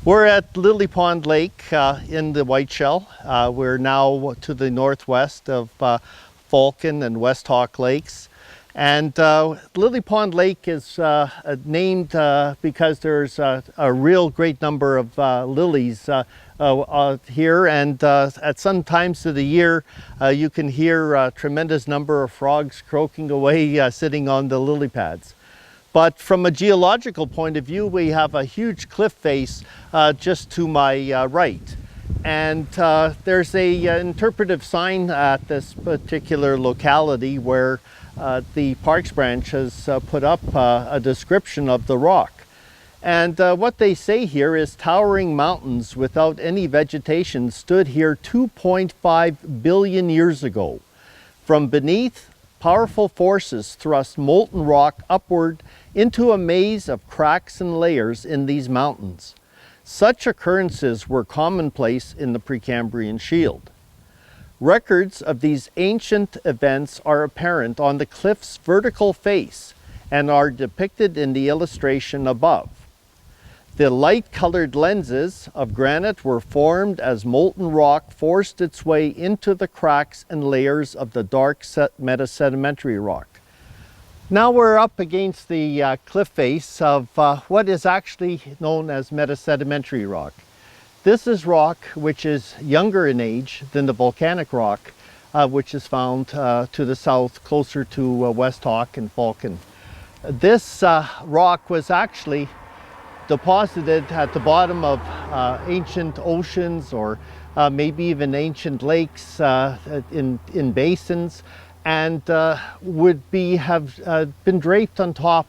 We're at Lily Pond Lake in the Whiteshell. We're now to the northwest of Falcon and West Hawk Lakes. And Lily Pond Lake is named because there's a real great number of lilies here, and at some times of the year you can hear a tremendous number of frogs croaking away sitting on the lily pads. But from a geological point of view, we have a huge cliff face just to my right. And there's a interpretive sign at this particular locality where the Parks Branch has put up a description of the rock. And what they say here is towering mountains without any vegetation stood here 2.5 billion years ago. From beneath, powerful forces thrust molten rock upward into a maze of cracks and layers in these mountains. Such occurrences were commonplace in the Precambrian Shield. Records of these ancient events are apparent on the cliff's vertical face and are depicted in the illustration above. The light-colored lenses of granite were formed as molten rock forced its way into the cracks and layers of the dark metasedimentary rock. Now we're up against the cliff face of what is actually known as metasedimentary rock. This is rock which is younger in age than the volcanic rock which is found to the south, closer to West Hawk and Falcon. This rock was actually deposited at the bottom of ancient oceans, or maybe even ancient lakes in basins, and would have been draped on top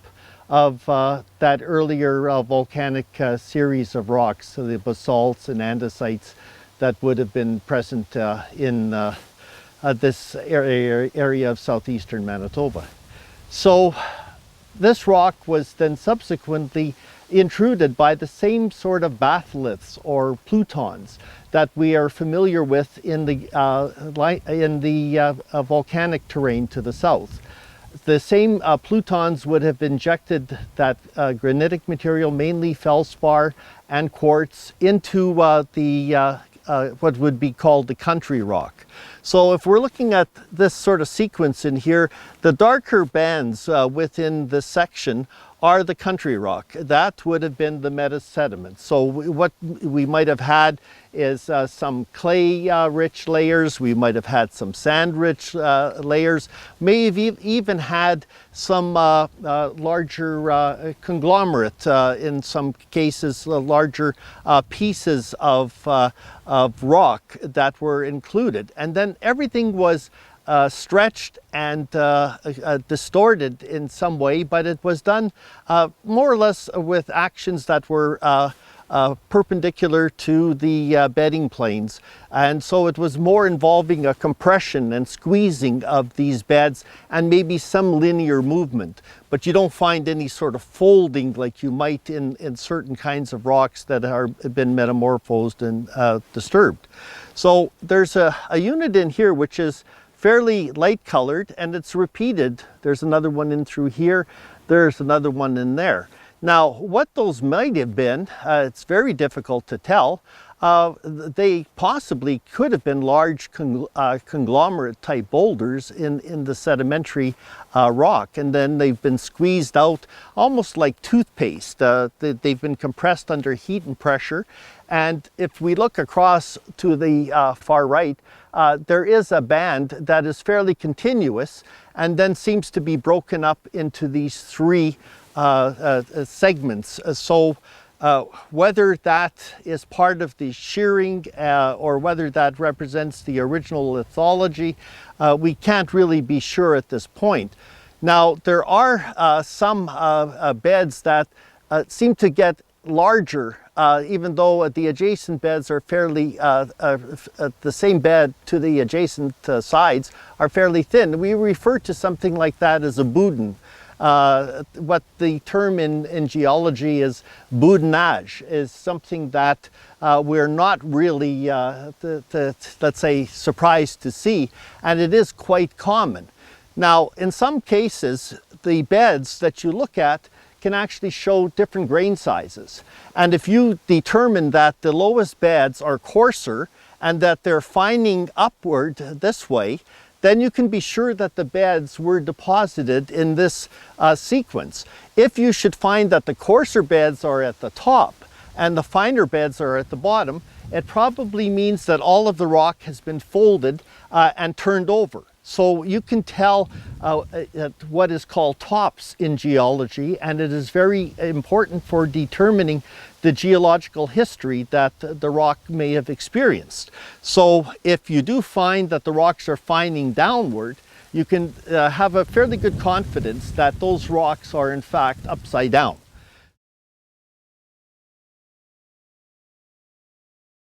of that earlier volcanic series of rocks, so the basalts and andesites that would have been present in this area of southeastern Manitoba. So this rock was then subsequently intruded by the same sort of batholiths or plutons that we are familiar with in the volcanic terrain to the south. The same plutons would have injected that granitic material, mainly feldspar and quartz, into what would be called the country rock. So if we're looking at this sort of sequence in here, the darker bands within the section are the country rock. That would have been the metasediment. So what we might have had is some clay rich layers, we might have had some sand rich layers, may have even had some larger conglomerate, in some cases larger pieces of rock that were included. And then everything was stretched and distorted in some way, but it was done more or less with actions that were perpendicular to the bedding planes. And so it was more involving a compression and squeezing of these beds and maybe some linear movement. But you don't find any sort of folding like you might in certain kinds of rocks that have been metamorphosed and disturbed. So there's a unit in here which is fairly light colored, and it's repeated. There's another one in through here. There's another one in there. Now, what those might have been, it's very difficult to tell. They possibly could have been large conglomerate type boulders in the sedimentary rock, and then they've been squeezed out almost like toothpaste. They've been compressed under heat and pressure. And if we look across to the far right, there is a band that is fairly continuous and then seems to be broken up into these three segments. So whether that is part of the shearing or whether that represents the original lithology, we can't really be sure at this point. Now, there are some beds that seem to get larger, even though the adjacent beds are fairly, the same bed to the adjacent sides are fairly thin. We refer to something like that as a boudin. What the term in geology is boudinage, is something that we're not really, let's say, surprised to see, and it is quite common. Now, in some cases, the beds that you look at can actually show different grain sizes. And if you determine that the lowest beds are coarser and that they're fining upward this way, then you can be sure that the beds were deposited in this sequence. If you should find that the coarser beds are at the top and the finer beds are at the bottom, it probably means that all of the rock has been folded and turned over. So you can tell what is called tops in geology, and it is very important for determining the geological history that the rock may have experienced. So if you do find that the rocks are fining downward, you can have a fairly good confidence that those rocks are in fact upside down.